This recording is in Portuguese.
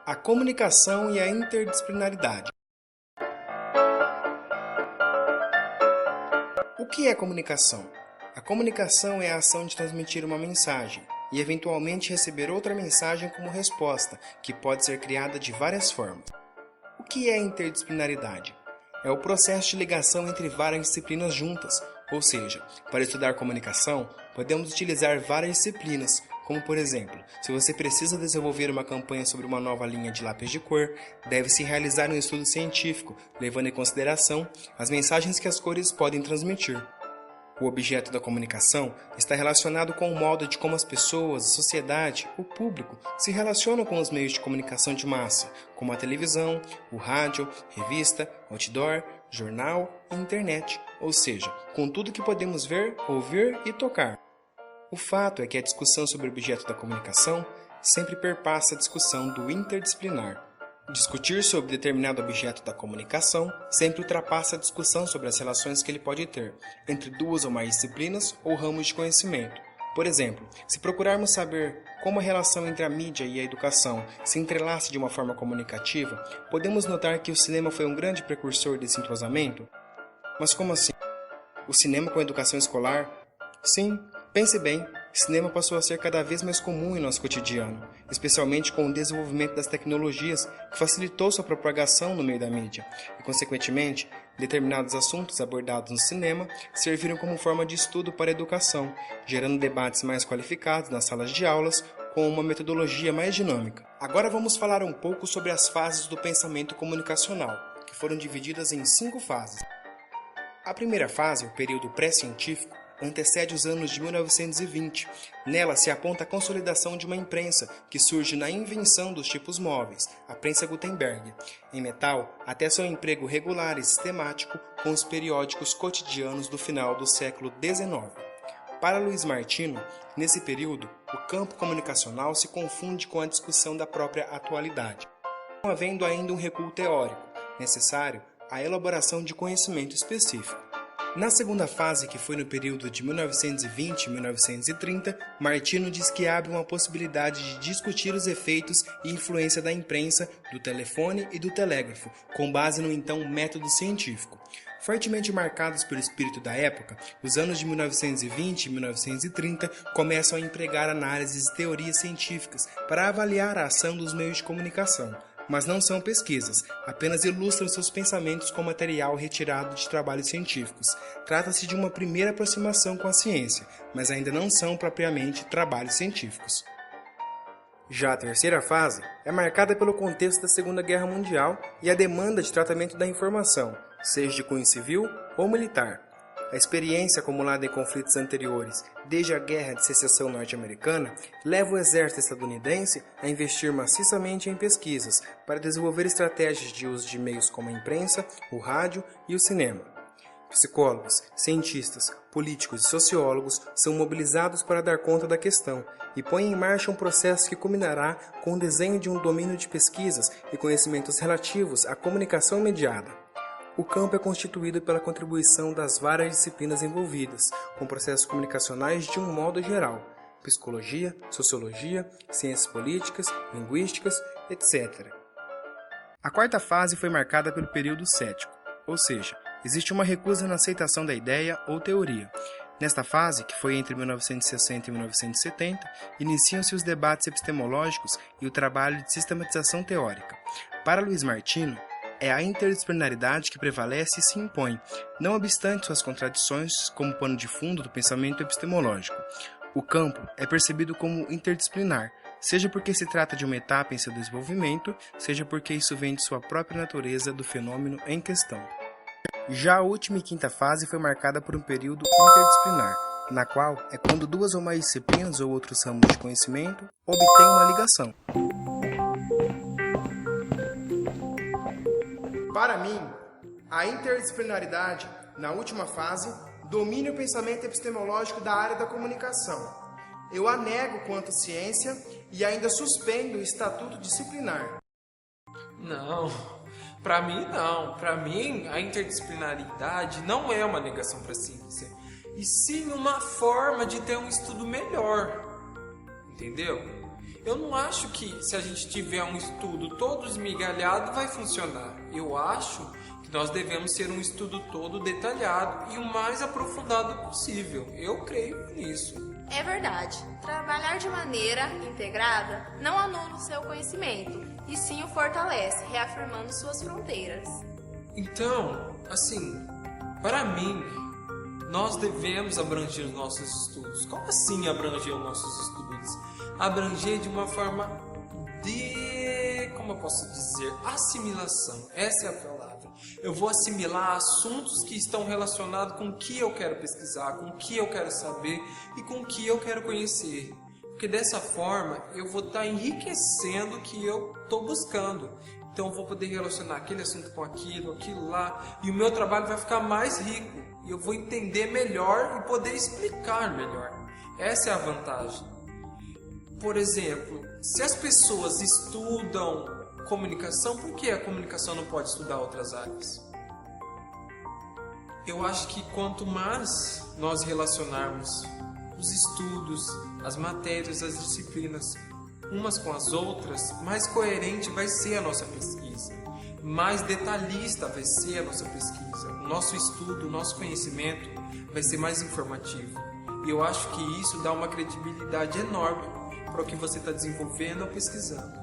A comunicação e a interdisciplinaridade. O que é comunicação? A comunicação é a ação de transmitir uma mensagem e eventualmente receber outra mensagem como resposta, que pode ser criada de várias formas. O que é interdisciplinaridade? É o processo de ligação entre várias disciplinas juntas, ou seja, para estudar comunicação, podemos utilizar várias disciplinas, como por exemplo, se você precisa desenvolver uma campanha sobre uma nova linha de lápis de cor, deve-se realizar um estudo científico, levando em consideração as mensagens que as cores podem transmitir. O objeto da comunicação está relacionado com o modo de como as pessoas, a sociedade, o público se relacionam com os meios de comunicação de massa, como a televisão, o rádio, revista, outdoor, jornal e internet, ou seja, com tudo que podemos ver, ouvir e tocar. O fato é que a discussão sobre o objeto da comunicação sempre perpassa a discussão do interdisciplinar. Discutir sobre determinado objeto da comunicação sempre ultrapassa a discussão sobre as relações que ele pode ter entre duas ou mais disciplinas ou ramos de conhecimento. Por exemplo, se procurarmos saber como a relação entre a mídia e a educação se entrelaça de uma forma comunicativa, podemos notar que o cinema foi um grande precursor desse entrosamento. Mas como assim? O cinema com a educação escolar? Sim, pense bem, cinema passou a ser cada vez mais comum em nosso cotidiano, especialmente com o desenvolvimento das tecnologias que facilitou sua propagação no meio da mídia e, consequentemente, determinados assuntos abordados no cinema serviram como forma de estudo para a educação, gerando debates mais qualificados nas salas de aulas com uma metodologia mais dinâmica. Agora vamos falar um pouco sobre as fases do pensamento comunicacional, que foram divididas em 5 fases. A primeira fase, o período pré-científico, antecede os anos de 1920. Nela se aponta a consolidação de uma imprensa que surge na invenção dos tipos móveis, a prensa Gutenberg, em metal, até seu emprego regular e sistemático com os periódicos cotidianos do final do século XIX. Para Luiz Martino, nesse período, o campo comunicacional se confunde com a discussão da própria atualidade, não havendo ainda um recuo teórico, necessário à elaboração de conhecimento específico. Na segunda fase, que foi no período de 1920 e 1930, Martino diz que abre uma possibilidade de discutir os efeitos e influência da imprensa, do telefone e do telégrafo, com base no então método científico. Fortemente marcados pelo espírito da época, os anos de 1920 e 1930 começam a empregar análises e teorias científicas para avaliar a ação dos meios de comunicação. Mas não são pesquisas, apenas ilustram seus pensamentos com material retirado de trabalhos científicos. Trata-se de uma primeira aproximação com a ciência, mas ainda não são propriamente trabalhos científicos. Já a terceira fase é marcada pelo contexto da Segunda Guerra Mundial e a demanda de tratamento da informação, seja de cunho civil ou militar. A experiência acumulada em conflitos anteriores, desde a Guerra de Secessão norte-americana, leva o exército estadunidense a investir maciçamente em pesquisas para desenvolver estratégias de uso de meios como a imprensa, o rádio e o cinema. Psicólogos, cientistas, políticos e sociólogos são mobilizados para dar conta da questão e põem em marcha um processo que culminará com o desenho de um domínio de pesquisas e conhecimentos relativos à comunicação mediada. O campo é constituído pela contribuição das várias disciplinas envolvidas, com processos comunicacionais de um modo geral, psicologia, sociologia, ciências políticas, linguísticas, etc. A quarta fase foi marcada pelo período cético, ou seja, existe uma recusa na aceitação da ideia ou teoria. Nesta fase, que foi entre 1960 e 1970, iniciam-se os debates epistemológicos e o trabalho de sistematização teórica. Para Luiz Martino, é a interdisciplinaridade que prevalece e se impõe, não obstante suas contradições como pano de fundo do pensamento epistemológico. O campo é percebido como interdisciplinar, seja porque se trata de uma etapa em seu desenvolvimento, seja porque isso vem de sua própria natureza do fenômeno em questão. Já a última e quinta fase foi marcada por um período interdisciplinar, na qual é quando duas ou mais disciplinas ou outros ramos de conhecimento obtêm uma ligação. Para mim, a interdisciplinaridade, na última fase, domina o pensamento epistemológico da área da comunicação. Eu a nego quanto ciência e ainda suspendo o estatuto disciplinar. Não, para mim não. Para mim, a interdisciplinaridade não é uma negação para a ciência, e sim uma forma de ter um estudo melhor. Entendeu? Eu não acho que se a gente tiver um estudo todo esmigalhado vai funcionar. Eu acho que nós devemos ter um estudo todo detalhado e o mais aprofundado possível. Eu creio nisso. É verdade. Trabalhar de maneira integrada não anula o seu conhecimento, e sim o fortalece, reafirmando suas fronteiras. Então, assim, para mim, nós devemos abranger os nossos estudos. Como assim abranger os nossos estudos? Abranger de uma forma de, como eu posso dizer, assimilação. Essa é a palavra. Eu vou assimilar assuntos que estão relacionados com o que eu quero pesquisar, com o que eu quero saber e com o que eu quero conhecer. Porque dessa forma eu vou estar enriquecendo o que eu estou buscando. Então eu vou poder relacionar aquele assunto com aquilo, aquilo lá, e o meu trabalho vai ficar mais rico. E eu vou entender melhor e poder explicar melhor. Essa é a vantagem. Por exemplo, se as pessoas estudam comunicação, por que a comunicação não pode estudar outras áreas? Eu acho que quanto mais nós relacionarmos os estudos, as matérias, as disciplinas, umas com as outras, mais coerente vai ser a nossa pesquisa, mais detalhista vai ser a nossa pesquisa, o nosso estudo, o nosso conhecimento vai ser mais informativo. E eu acho que isso dá uma credibilidade enorme para o que você está desenvolvendo ou pesquisando.